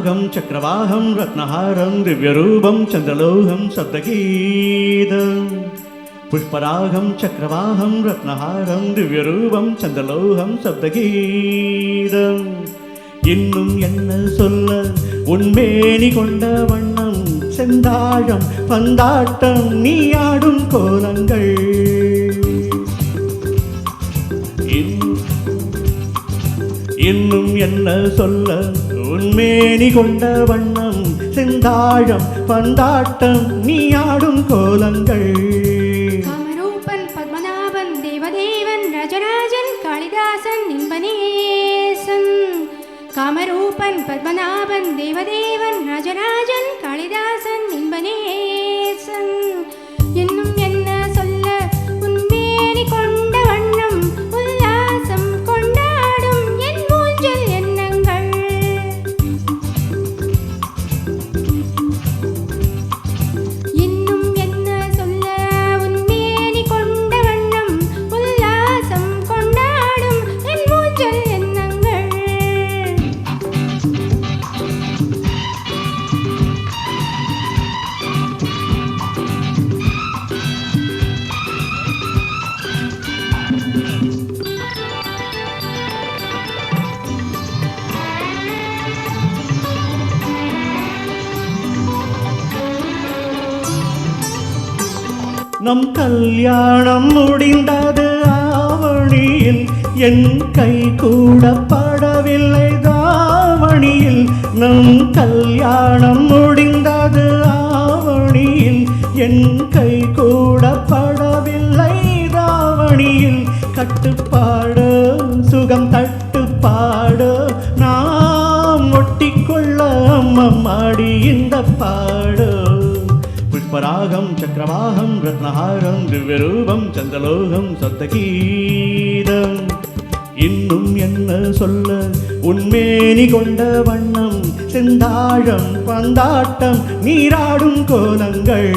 पुष्परागं चक्रवाहं रत्नहारं दिव्यरूपं चन्द्रलोहं शब्दगीतं पुष्परागं चक्रवाहं रत्नहारं दिव्यरूपं चन्द्रलोहं शब्दगीतम् இன்னும் என்ன சொல்ல உன்மேனி கொண்ட வண்ணம் செந்தாழம் பந்தாட்டம் நீ ஆடும் கோலங்கள் இன்னும் என்ன சொல்ல உன்மேனி கொண்ட வண்ணம் செந்தாழம் பந்தாட்டம் நீ ஆடும் கோலங்கள் காமரூபன் பத்மநாபன் தேவதேவன் ராஜராஜன் காளிதாசன் இன்பநேசன் காமரூபன் பத்மநாபன் தேவதேவன் ராஜராஜன் காளிதாசன் இன்பநேசன் இன்னும் என்ன சொல்ல உன்மேனி கொண்ட வண்ணம் உல்லாசம் கொண்டாடும் என் மூஞ்சல் எண்ணங்கள் இன்னும் என்ன சொல்ல உன்மேனி கொண்ட வண்ணம் உல்லாசம் கொண்டாடும் என் மூஞ்சல் எண்ணங்கள் நம் கல்யாணம் முடிந்தது ஆவணியில் என் கை கூட படவில்லை தாவணியில் நம் கல்யாணம் முடிந்தது ஆவணியில் என் கை கூட படவில்லை தாவணியில் கட்டுப்பாடு சுகம் தட்டுப்பாடு நாம் ஒட்டிக்கொள்ள அம்மம்மாடி இந்த பாடு पुष्परागं चक्रवाहं रत्नहारं दिव्यरूपं चन्द्रलोहं शब्दगीतम् இன்னும் என்ன சொல்ல உன்மேனி கொண்ட வண்ணம் செந்தாழம் பந்தாட்டம் நீராடும் கோலங்கள்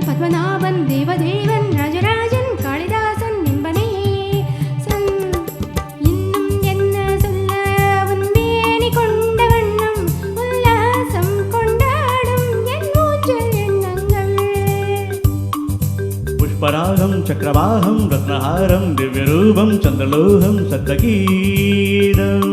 பத்மநாபன் தேவதேவன் ராஜராஜன் காளிதாசன் இன்பநேசன் இன்னும் என்ன சொல்ல உன்மேனி கொண்ட வண்ணம் உல்லாசம் கொண்டாடும் என் மூஞ்சல் எண்ணங்கள் पुष्परागं चक्रवाहं रत्नहारं दिव्यरूपं चन्द्रलोहं शब्दगीतम्